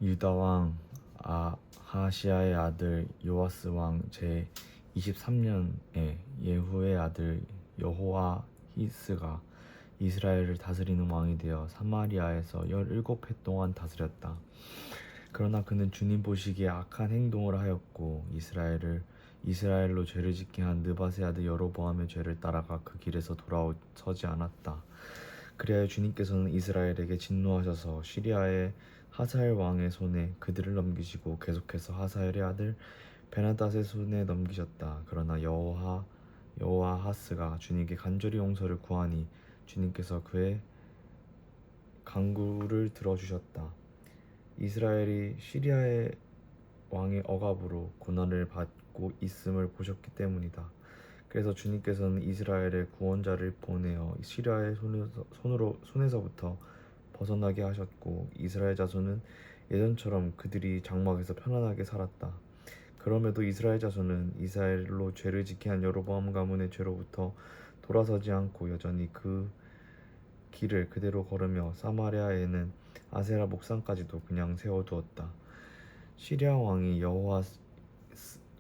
유다 왕 아하시아의 아들 요아스 왕 제 23년에 예후의 아들 여호와히스가 이스라엘을 다스리는 왕이 되어 사마리아에서 17해 동안 다스렸다. 그러나 그는 주님 보시기에 악한 행동을 하였고 이스라엘로 죄를 짓게 한 느밧의 아들 여로보암의 죄를 따라가 그 길에서 돌아서지 않았다. 그리하여 주님께서는 이스라엘에게 진노하셔서 시리아의 하사엘 왕의 손에 그들을 넘기시고 계속해서 하사엘의 아들 베나닷의 손에 넘기셨다. 그러나 여호아하스가 주님께 간절히 용서를 구하니 주님께서 그의 간구를 들어주셨다. 이스라엘이 시리아의 왕의 억압으로 고난을 받고 있음을 보셨기 때문이다. 그래서 주님께서는 이스라엘의 구원자를 보내어 시리아의 손에서부터 벗어나게 하셨고 이스라엘 자손은 예전처럼 그들이 장막에서 편안하게 살았다. 그럼에도 이스라엘 자손은 이스라엘로 죄를 짓게 한 여로보암 가문의 죄로부터 돌아서지 않고 여전히 그 길을 그대로 걸으며 사마리아에는 아세라 목상까지도 그냥 세워두었다. 시리아 왕이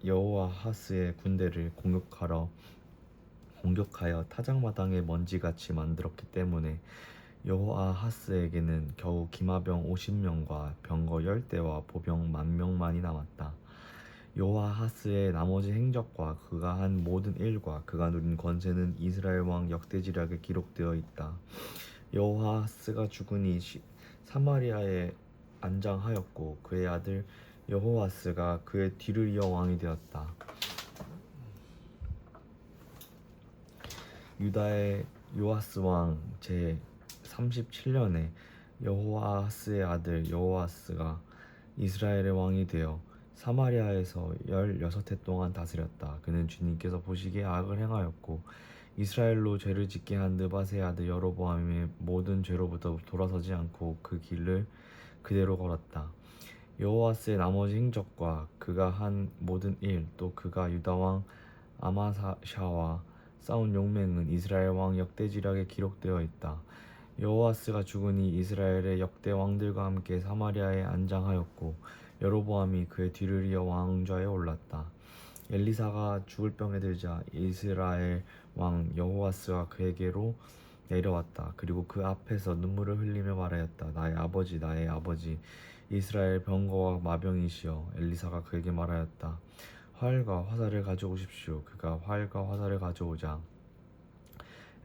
여호아하스의 군대를 공격하여 타작마당에 먼지같이 만들었기 때문에 여호아하스에게는 겨우 기마병 50명과 병거 10대와 보병 10,000명만이 남았다. 여호아하스의 나머지 행적과 그가 한 모든 일과 그가 누린 권세는 이스라엘 왕 역대지략에 기록되어 있다. 여호아하스가 죽으니 사마리아에 안장하였고 그의 아들 여호아스가 그의 뒤를 이어 왕이 되었다. 유다의 요아스 왕 제 37년에 여호아하스의 아들 여호아스가 이스라엘의 왕이 되어 사마리아에서 16해 동안 다스렸다. 그는 주님께서 보시기에 악을 행하였고 이스라엘로 죄를 짓게 한 느밧의 아들 여로보암의 모든 죄로부터 돌아서지 않고 그 길을 그대로 걸었다. 여호아스의 나머지 행적과 그가 한 모든 일, 또 그가 유다 왕 아마샤와 싸운 용맹은 이스라엘 왕 역대지략에 기록되어 있다. 여호아스가 죽으니 이스라엘의 역대 왕들과 함께 사마리아에 안장하였고 여로보암이 그의 뒤를 이어 왕좌에 올랐다. 엘리사가 죽을 병에 들자 이스라엘 왕 여호아스가 그에게로 내려왔다. 그리고 그 앞에서 눈물을 흘리며 말하였다. 나의 아버지, 나의 아버지, 이스라엘 병거와 마병이시여. 엘리사가 그에게 말하였다. 활과 화살을 가져오십시오. 그가 활과 화살을 가져오자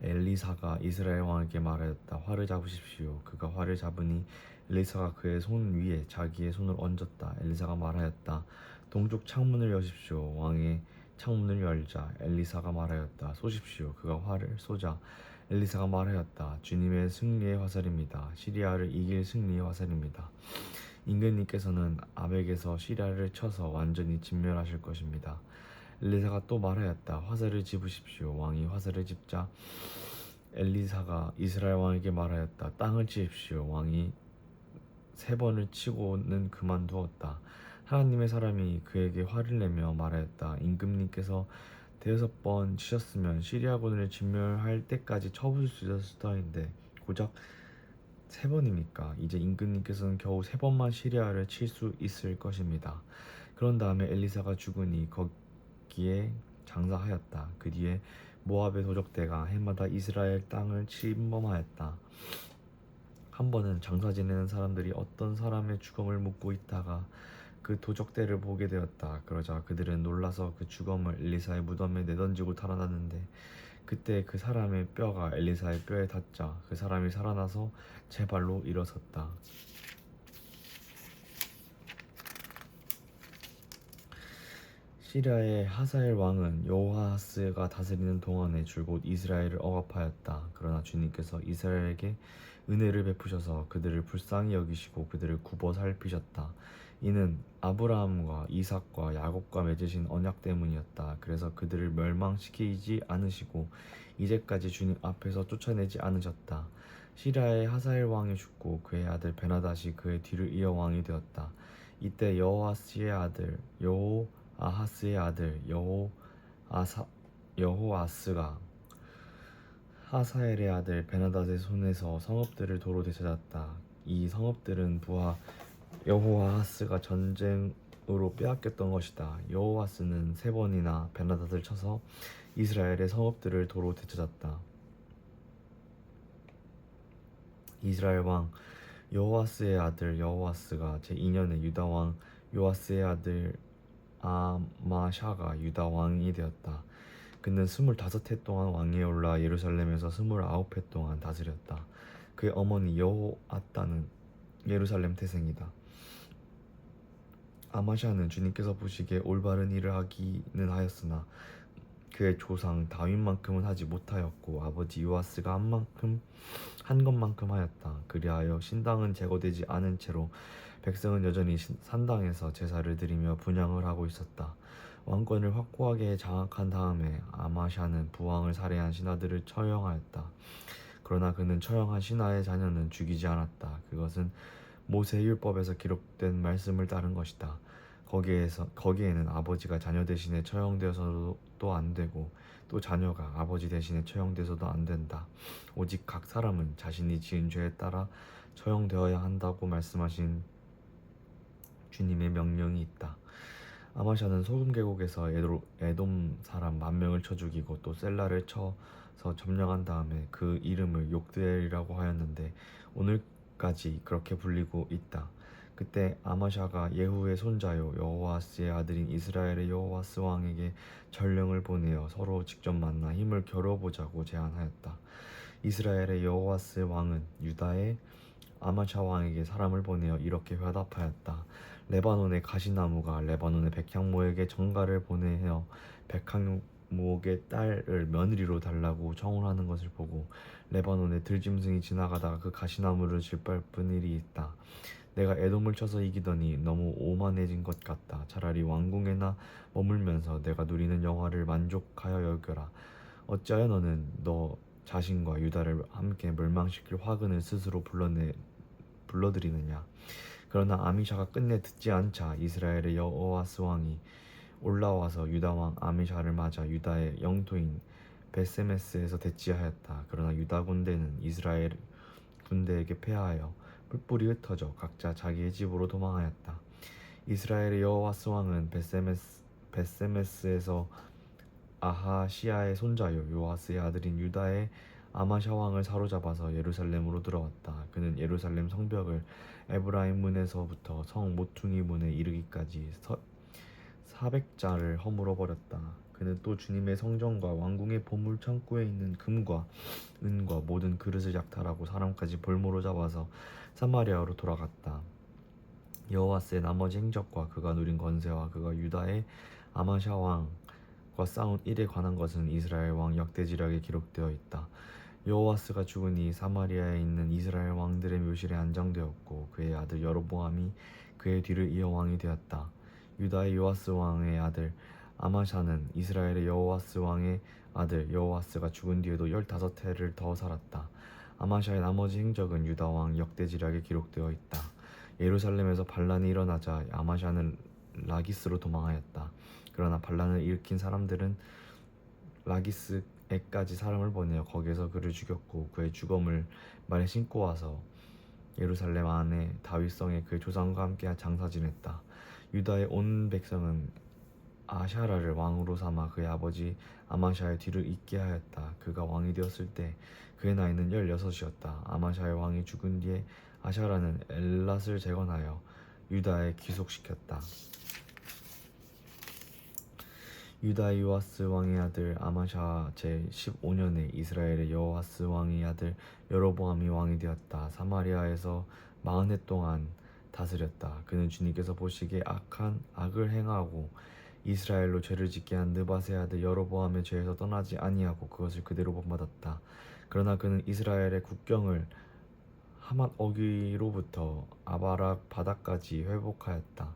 엘리사가 이스라엘 왕에게 말하였다. 활을 잡으십시오. 그가 활을 잡으니 엘리사가 그의 손 위에 자기의 손을 얹었다. 엘리사가 말하였다. 동쪽 창문을 여십시오. 왕의 창문을 열자 엘리사가 말하였다. 쏘십시오. 그가 활을 쏘자 엘리사가 말하였다. 주님의 승리의 화살입니다. 시리아를 이길 승리의 화살입니다. 임금님께서는 아벡에서 시리아를 쳐서 완전히 진멸하실 것입니다. 엘리사가 또 말하였다. 화살을 집으십시오. 왕이 화살을 집자 엘리사가 이스라엘 왕에게 말하였다. 땅을 치십시오. 왕이 3번을 치고는 그만두었다. 하나님의 사람이 그에게 화를 내며 말하였다. 임금님께서 5번 치셨으면 시리아군을 진멸할 때까지 쳐부술 수 있었을 터인데 고작 3번입니까? 이제 임금님께서는 겨우 3번만 시리아를 칠 수 있을 것입니다. 그런 다음에 엘리사가 죽으니 거기에 장사하였다. 그 뒤에 모압의 도적대가 해마다 이스라엘 땅을 침범하였다. 한 번은 장사 지내는 사람들이 어떤 사람의 죽음을 묻고 있다가 그 도적대를 보게 되었다. 그러자 그들은 놀라서 그 죽음을 엘리사의 무덤에 내던지고 달아났는데 그때 그 사람의 뼈가 엘리사의 뼈에 닿자 그 사람이 살아나서 제 발로 일어섰다. 시리아의 하사엘 왕은 여호아하스가 다스리는 동안에 줄곧 이스라엘을 억압하였다. 그러나 주님께서 이스라엘에게 은혜를 베푸셔서 그들을 불쌍히 여기시고 그들을 굽어 살피셨다. 이는 아브라함과 이삭과 야곱과 맺으신 언약 때문이었다. 그래서 그들을 멸망시키지 않으시고 이제까지 주님 앞에서 쫓아내지 않으셨다. 시리아의 하사엘 왕이 죽고 그의 아들 베나닷이 그의 뒤를 이어 왕이 되었다. 이때 여호아하스의 아들 여호아스가 하사엘의 아들 베나닷의 손에서 성읍들을 도로 되찾았다. 이 성읍들은 부하 여호아하스가 전쟁으로 빼앗겼던 것이다. 여호아스는 3번이나 베나닷을 쳐서 이스라엘의 성읍들을 도로 되찾았다. 이스라엘 왕 여호아스의 아들 여호아스가 제2년에 유다 왕 요아스의 아들 아마샤가 유다 왕이 되었다. 그는 25해 동안 왕위에 올라 예루살렘에서 29해 동안 다스렸다. 그의 어머니 여호아따는 예루살렘 태생이다. 아마샤는 주님께서 보시기에 올바른 일을 하기는 하였으나 그의 조상 다윗만큼은 하지 못하였고 아버지 요아스가 한 것만큼 하였다. 그리하여 신당은 제거되지 않은 채로 백성은 여전히 산당에서 제사를 드리며 분향을 하고 있었다. 왕권을 확고하게 장악한 다음에 아마샤는 부왕을 살해한 신하들을 처형하였다. 그러나 그는 처형한 신하의 자녀는 죽이지 않았다. 그것은 모세율법에서 기록된 말씀을 따른 것이다. 거기에는 아버지가 자녀 대신에 처형되어서도 안 되고 또 자녀가 아버지 대신에 처형돼서도 안 된다. 오직 각 사람은 자신이 지은 죄에 따라 처형되어야 한다고 말씀하신 주님의 명령이 있다. 아마샤는 소금 계곡에서 에돔 사람 10,000명을 쳐 죽이고 또 셀라를 쳐서 점령한 다음에 그 이름을 욕드엘이라고 하였는데 오늘까지 그렇게 불리고 있다. 그때 아마샤가 예후의 손자요 여호아스의 아들인 이스라엘의 여호아스 왕에게 전령을 보내어 서로 직접 만나 힘을 겨뤄보자고 제안하였다. 이스라엘의 여호아스 왕은 유다의 아마샤 왕에게 사람을 보내어 이렇게 회답하였다. 레바논의 가시나무가 레바논의 백향목에게 전가를 보내어 백향목의 딸을 며느리로 달라고 청혼하는 것을 보고 레바논의 들짐승이 지나가다가 그 가시나무를 짓밟은 일이 있다. 내가 에돔을 쳐서 이기더니 너무 오만해진 것 같다. 차라리 왕궁에나 머물면서 내가 누리는 영화를 만족하여 여겨라. 어찌하여 너는 너 자신과 유다를 함께 멸망시킬 화근을 스스로 불러들이느냐. 그러나 아미샤가 끝내 듣지 않자 이스라엘의 여호아스 왕이 올라와서 유다 왕 아미샤를 맞아 유다의 영토인 베세메스에서 대치하였다. 그러나 유다 군대는 이스라엘 군대에게 패하여 뿔뿔이 흩어져 각자 자기의 집으로 도망하였다. 이스라엘의 여호와스 왕은 베세메스에서 아하시아의 손자요 요아스의 아들인 유다의 아마샤 왕을 사로잡아서 예루살렘으로 들어왔다. 그는 예루살렘 성벽을 에브라임 문에서부터 성 모퉁이 문에 이르기까지 400자를 허물어 버렸다. 그는 또 주님의 성전과 왕궁의 보물 창고에 있는 금과 은과 모든 그릇을 약탈하고 사람까지 볼모로 잡아서 사마리아로 돌아갔다. 여호와스의 나머지 행적과 그가 누린 권세와 그가 유다의 아마샤 왕과 싸운 일에 관한 것은 이스라엘 왕 역대지략에 기록되어 있다. 여호와스가 죽으니 사마리아에 있는 이스라엘 왕들의 묘실에 안장되었고 그의 아들 여로보암이 그의 뒤를 이어 왕이 되었다. 유다의 요아스 왕의 아들 아마샤는 이스라엘의 여호와스 왕의 아들 여호와스가 죽은 뒤에도 15해를 더 살았다. 아마샤의 나머지 행적은 유다 왕 역대지략에 기록되어 있다. 예루살렘에서 반란이 일어나자 아마샤는 라기스로 도망하였다. 그러나 반란을 일으킨 사람들은 라기스에까지 사람을 보내어 거기에서 그를 죽였고 그의 주검을 말에 싣고 와서 예루살렘 안에 다윗성에 그의 조상과 함께 장사 지냈다. 유다의 온 백성은 아샤라를 왕으로 삼아 그의 아버지 아마샤의 뒤를 잇게 하였다. 그가 왕이 되었을 때 그의 나이는 16이었다. 아마샤의 왕이 죽은 뒤에 아샤라는 엘랏을 재건하여 유다에 귀속시켰다. 유다의 요아스 왕의 아들 아마샤 제15년에 이스라엘의 여호아스 왕의 아들 여로보암이 왕이 되었다. 사마리아에서 40해 동안 다스렸다. 그는 주님께서 보시기에 악을 행하고 이스라엘로 죄를 짓게 한 느밧의 아들 여로보암의 죄에서 떠나지 아니하고 그것을 그대로 본받았다. 그러나 그는 이스라엘의 국경을 하맛 어귀로부터 아바락 바다까지 회복하였다.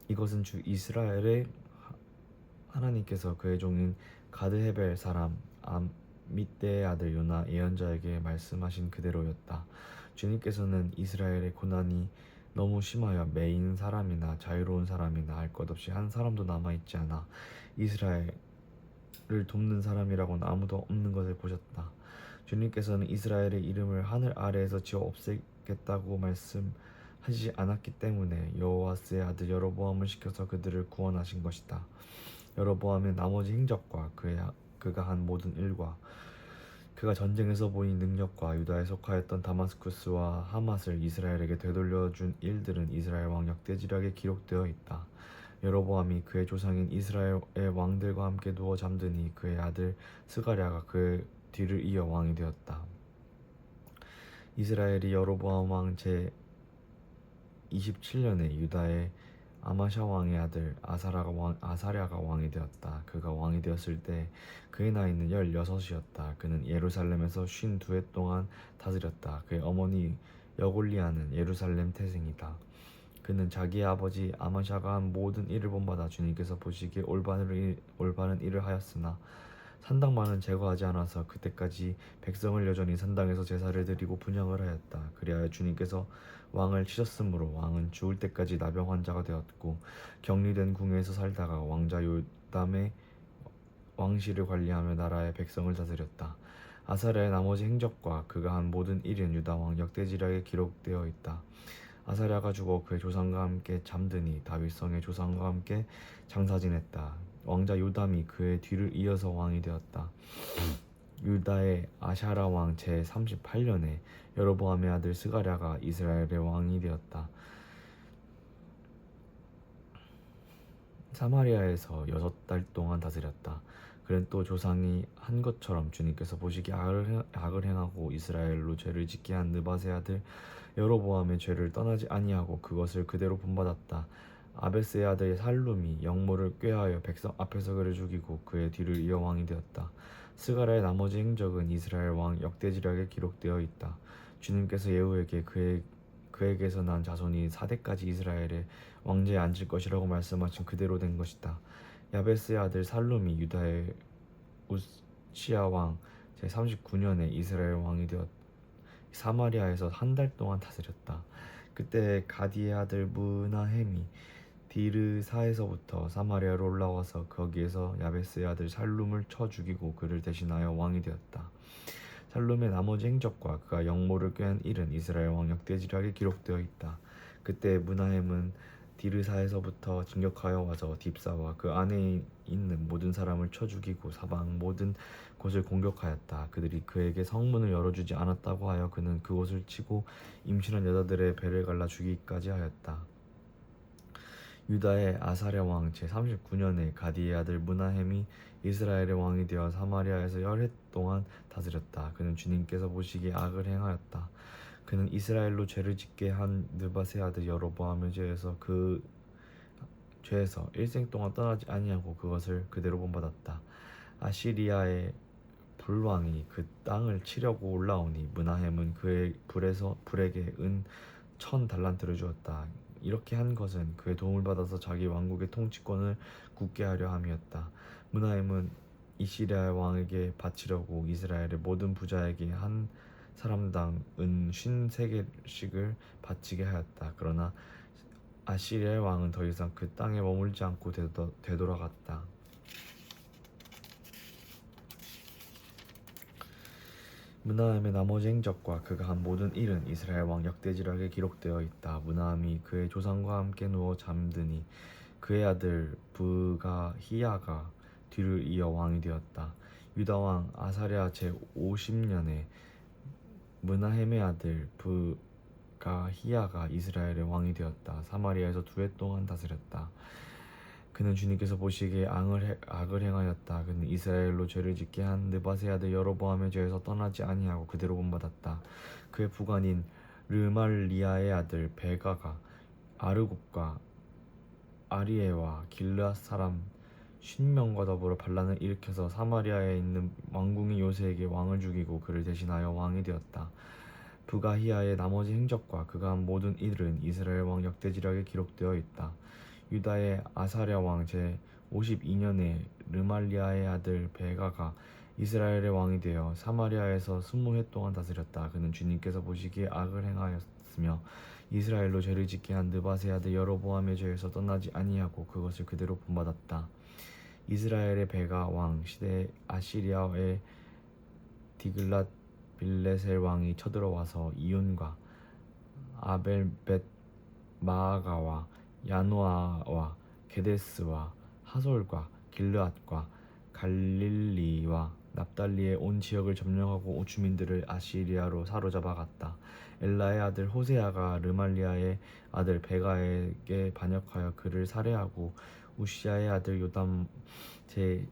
이것은 주 이스라엘의 하나님께서 그의 종인 가드헤벨 사람 아mit대의 아들 요나 예언자에게 말씀하신 그대로였다. 주님께서는 이스라엘의 고난이 너무 심하여 매인 사람이나 자유로운 사람이나 할 것 없이 한 사람도 남아있지 않아 이스라엘을 돕는 사람이라고는 아무도 없는 것을 보셨다. 주님께서는 이스라엘의 이름을 하늘 아래에서 지워 없애겠다고 하지 않았기 때문에 여호와스의 아들 여로보암을 시켜서 그들을 구원하신 것이다. 여로보암의 나머지 행적과 그가 한 모든 일과 그가 전쟁에서 보인 능력과 유다에 속하였던 다마스쿠스와 하맛을 이스라엘에게 되돌려준 일들은 이스라엘 왕 역대지략에 기록되어 있다. 여로보암이 그의 조상인 이스라엘의 왕들과 함께 누워 잠드니 그의 아들 스가랴가 그의 뒤를 이어 왕이 되었다. 이스라엘이 여로보암 왕 제 27년에 유다의 아마샤 왕의 아들 아사랴가 왕이 되었다. 그가 왕이 되었을 때 그의 나이는 16이었다. 그는 예루살렘에서 52해 동안 다스렸다. 그의 어머니 여골리아는 예루살렘 태생이다. 그는 자기의 아버지 아마샤가 한 모든 일을 본받아 주님께서 보시기에 올바른 일을 하였으나 산당만은 제거하지 않아서 그때까지 백성을 여전히 산당에서 제사를 드리고 분향을 하였다. 그리하여 주님께서 왕을 치셨으므로 왕은 죽을 때까지 나병 환자가 되었고 격리된 궁에서 살다가 왕자 요담의 왕실을 관리하며 나라의 백성을 다스렸다. 아사랴의 나머지 행적과 그가 한 모든 일은 유다 왕 역대지략에 기록되어 있다. 아사랴가 죽어 그의 조상과 함께 잠드니 다윗성의 조상과 함께 장사 지냈다. 왕자 요담이 그의 뒤를 이어서 왕이 되었다. 유다의 아샤라 왕 제 38년에 여로보암의 아들 스가랴가 이스라엘의 왕이 되었다. 사마리아에서 6달 동안 다스렸다. 그는 또 조상이 한 것처럼 주님께서 보시기에 악을 행하고 이스라엘로 죄를 짓게 한 느밧의 아들 여로보암의 죄를 떠나지 아니하고 그것을 그대로 본받았다. 아베스의 아들 살룸이 영모를 꾀하여 백성 앞에서 그를 죽이고 그의 뒤를 이어 왕이 되었다. 스가랴의 나머지 행적은 이스라엘 왕 역대지략에 기록되어 있다. 주님께서 예후에게 그에게서 난 자손이 4대까지 이스라엘의 왕제에 앉을 것이라고 말씀하신 그대로 된 것이다. 야베스의 아들 살룸이 유다의 우시야 왕 제39년에 이스라엘 왕이 되었다. 사마리아에서 한 달 동안 다스렸다. 그때 가디의 아들 므나헴이 디르사에서부터 사마리아로 올라와서 거기에서 야베스의 아들 살룸을 쳐 죽이고 그를 대신하여 왕이 되었다. 살룸의 나머지 행적과 그가 영모를 꾀한 일은 이스라엘 왕 역대지략에 기록되어 있다. 그때 므나헴은 디르사에서부터 진격하여 와서 딥사와 그 안에 있는 모든 사람을 쳐 죽이고 사방 모든 곳을 공격하였다. 그들이 그에게 성문을 열어주지 않았다고 하여 그는 그곳을 치고 임신한 여자들의 배를 갈라 죽이기까지 하였다. 유다의 아사랴 왕 제39년에 가디의 아들 므나헴이 이스라엘의 왕이 되어 사마리아에서 10해 동안 다스렸다. 그는 주님께서 보시기에 악을 행하였다. 그는 이스라엘로 죄를 짓게 한 느밧의 아들 여로보암의 죄에서 일생 동안 떠나지 아니하고 그것을 그대로 본받았다. 아시리아의 불왕이 그 땅을 치려고 올라오니 므나헴은 그의 불에게 은 1000달란트를 주었다. 이렇게 한 것은 그의 도움을 받아서 자기 왕국의 통치권을 굳게 하려 함이었다. 므나헴은 이시리아 왕에게 바치려고 이스라엘의 모든 부자에게 한 사람당 은 53개씩을 바치게 하였다. 그러나 아시리아의 왕은 더 이상 그 땅에 머물지 않고 되돌아갔다. 므나헴의 나머지 행적과 그가 한 모든 일은 이스라엘 왕 역대지략에 기록되어 있다. 므나헴이 그의 조상과 함께 누워 잠드니 그의 아들 브가히야가 뒤를 이어 왕이 되었다. 유다 왕 아사랴 제 50년에 므나헴의 아들 브가히야가 이스라엘의 왕이 되었다. 사마리아에서 2해 동안 다스렸다. 그는 주님께서 보시기에 악을 행하였다. 그는 이스라엘로 죄를 짓게 한 느밧의 아들 여로보암의 죄에서 떠나지 아니하고 그대로 본받았다. 그의 부관인 르말리아의 아들 베가가 아르곱과 아리에와 길르앗 사람 50명과 더불어 반란을 일으켜서 사마리아에 있는 왕궁이 요새에게 왕을 죽이고 그를 대신하여 왕이 되었다. 브가히야의 나머지 행적과 그가 한 모든 일은 이스라엘 왕 역대지략에 기록되어 있다. 유다의 아사랴 왕 제 52년에 르말리아의 아들 베가가 이스라엘의 왕이 되어 사마리아에서 20해 동안 다스렸다. 그는 주님께서 보시기에 악을 행하였으며 이스라엘로 죄를 짓게 한 느밧의 아들 여로보암의 죄에서 떠나지 아니하고 그것을 그대로 본받았다. 이스라엘의 베가 왕 시대에 아시리아의 디글랏 빌레셀 왕이 쳐들어와서 이온과 아벨벳 마아가와 야노아와 게데스와 하솔과 길르앗과 갈릴리와 납달리의 온 지역을 점령하고 주민들을 아시리아로 사로잡아 갔다. 엘라의 아들 호세아가 르말리아의 아들 베가에게 반역하여 그를 살해하고 우시아의 아들 요담 제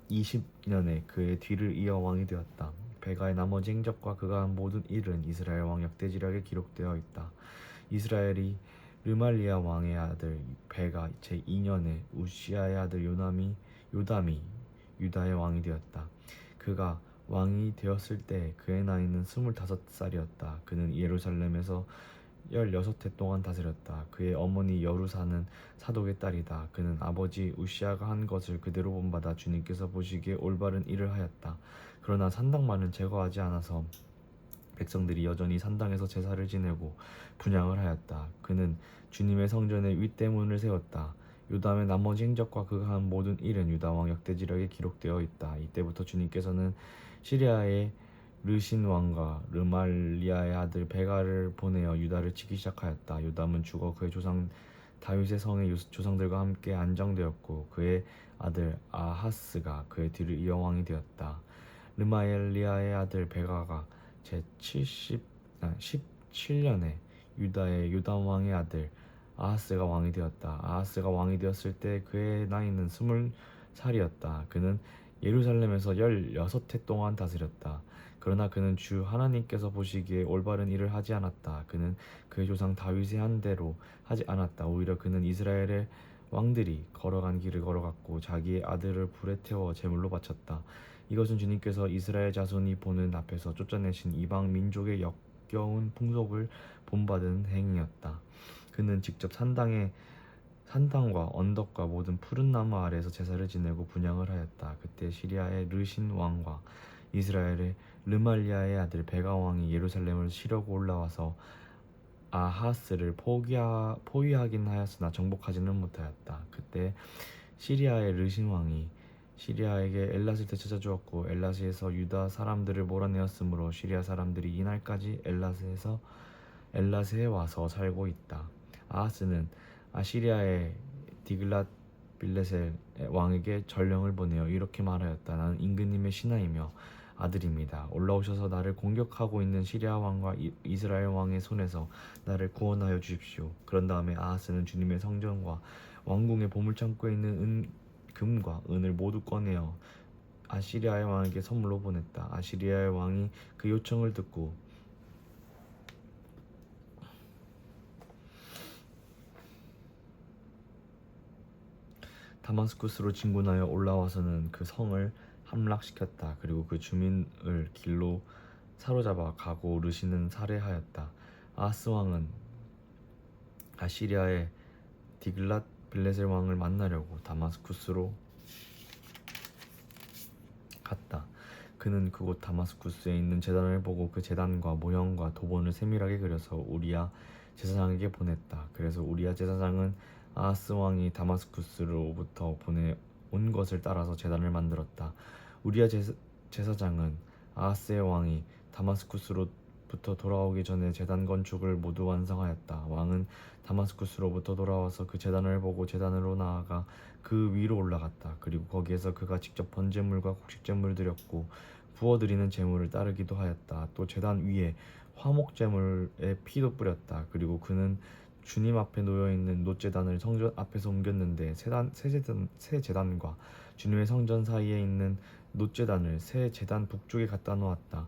20년에 그의 뒤를 이어 왕이 되었다. 베가의 나머지 행적과 그가 한 모든 일은 이스라엘 왕 역대지략에 기록되어 있다. 이스라엘이 르말리아 왕의 아들 베가 제2년에 우시아의 아들 요담이 유다의 왕이 되었다. 그가 왕이 되었을 때 그의 나이는 25살이었다. 그는 예루살렘에서 16해 동안 다스렸다. 그의 어머니 여루사는 사독의 딸이다. 그는 아버지 우시아가 한 것을 그대로 본받아 주님께서 보시기에 올바른 일을 하였다. 그러나 산당만은 제거하지 않아서 백성들이 여전히 산당에서 제사를 지내고 분향을 하였다. 그는 주님의 성전에 윗대문을 세웠다. 요담의 나머지 행적과 그가 한 모든 일은 유다 왕 역대지력에 기록되어 있다. 이때부터 주님께서는 시리아의 르신 왕과 르말리아의 아들 베가를 보내어 유다를 치기 시작하였다. 요담은 죽어 그의 조상 다윗의 성에 조상들과 함께 안정되었고 그의 아들 아하스가 그의 뒤를 이어 왕이 되었다. 르말리아의 아들 베가가 제 17년에 유다의 요담 왕의 아들 아하스가 왕이 되었다. 아하스가 왕이 되었을 때 그의 나이는 20살이었다. 그는 예루살렘에서 16해 동안 다스렸다. 그러나 그는 주 하나님께서 보시기에 올바른 일을 하지 않았다. 그는 그의 조상 다윗의 한 대로 하지 않았다. 오히려 그는 이스라엘의 왕들이 걸어간 길을 걸어갔고 자기의 아들을 불에 태워 제물로 바쳤다. 이것은 주님께서 이스라엘 자손이 보는 앞에서 쫓아내신 이방 민족의 역겨운 풍속을 본받은 행위였다. 그는 직접 산당과 언덕과 모든 푸른 나무 아래에서 제사를 지내고 분향을 하였다. 그때 시리아의 르신 왕과 이스라엘의 르말리아의 아들 베가 왕이 예루살렘을 치려고 올라와서 아하스를 포위하긴 하였으나 정복하지는 못하였다. 그때 시리아의 르신 왕이 시리아에게 엘랏을 되찾아 주었고 엘랏에서 유다 사람들을 몰아내었으므로 시리아 사람들이 이날까지 엘랏에 와서 살고 있다. 아하스는 아시리아의 디글랏 빌레셀 왕에게 전령을 보내어 이렇게 말하였다. 나는 임금님의 신하이며 아들입니다. 올라오셔서 나를 공격하고 있는 시리아 왕과 이스라엘 왕의 손에서 나를 구원하여 주십시오. 그런 다음에 아하스는 주님의 성전과 왕궁의 보물창고에 있는 금과 은을 모두 꺼내어 아시리아의 왕에게 선물로 보냈다. 아시리아의 왕이 그 요청을 듣고 다마스쿠스로 진군하여 올라와서는 그 성을 함락시켰다. 그리고 그 주민을 길로 사로잡아 가고 르신은 살해하였다. 아하스 왕은 아시리아의 디글랏 빌레셀 왕을 만나려고 다마스쿠스로 갔다. 그는 그곳 다마스쿠스에 있는 제단을 보고 그 제단과 모형과 도번을 세밀하게 그려서 우리야 제사장에게 보냈다. 그래서 우리야 제사장은 아하스 왕이 다마스쿠스로부터 보내온 것을 따라서 제단을 만들었다. 우리야 제사장은 아하스의 왕이 다마스쿠스로부터 돌아오기 전에 제단 건축을 모두 완성하였다. 왕은 다마스쿠스로부터 돌아와서 그 제단을 보고 제단으로 나아가 그 위로 올라갔다. 그리고 거기에서 그가 직접 번제물과 곡식제물을 드렸고 부어드리는 제물을 따르기도 하였다. 또 제단 위에 화목제물에 피도 뿌렸다. 그리고 그는 주님 앞에 놓여있는 놋제단을 성전 앞에서 옮겼는데 새 제단과 주님의 성전 사이에 있는 놋제단을 새 제단 북쪽에 갖다 놓았다.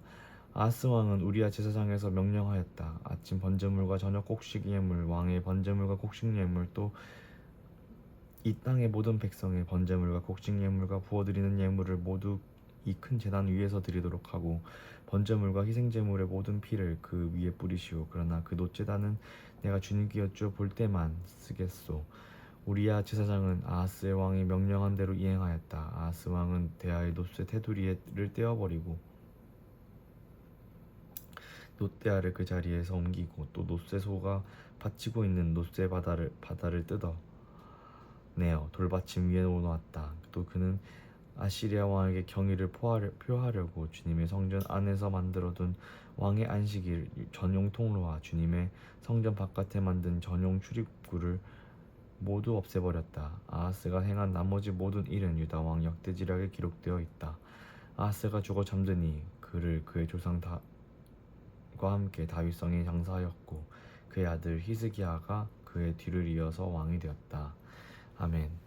아하스 왕은 우리야 제사장에서 명령하였다. 아침 번제물과 저녁 곡식 예물, 왕의 번제물과 곡식 예물, 또 이 땅의 모든 백성의 번제물과 곡식 예물과 부어드리는 예물을 모두 이 큰 제단 위에서 드리도록 하고 번제물과 희생제물의 모든 피를 그 위에 뿌리시오. 그러나 그 놋제단은 내가 주님께 여쭈어 볼 때만 쓰겠소. 우리야 제사장은 아하스의 왕이 명령한 대로 이행하였다. 아하스 왕은 대하의 놋새 테두리를 떼어버리고 놋대야를 그 자리에서 옮기고 또 놋새소가 받치고 있는 놋새 바다를 뜯어내어 돌받침 위에 놓았다. 또 그는 아시리아 왕에게 경의를 표하려고 주님의 성전 안에서 만들어둔 왕의 안식일 전용 통로와 주님의 성전 바깥에 만든 전용 출입구를 모두 없애버렸다. 아하스가 행한 나머지 모든 일은 유다 왕 역대지략에 기록되어 있다. 아하스가 죽어 잠드니 그를 그의 조상과 함께 다윗성에 장사하였고 그의 아들 히스기야가 그의 뒤를 이어서 왕이 되었다. 아멘.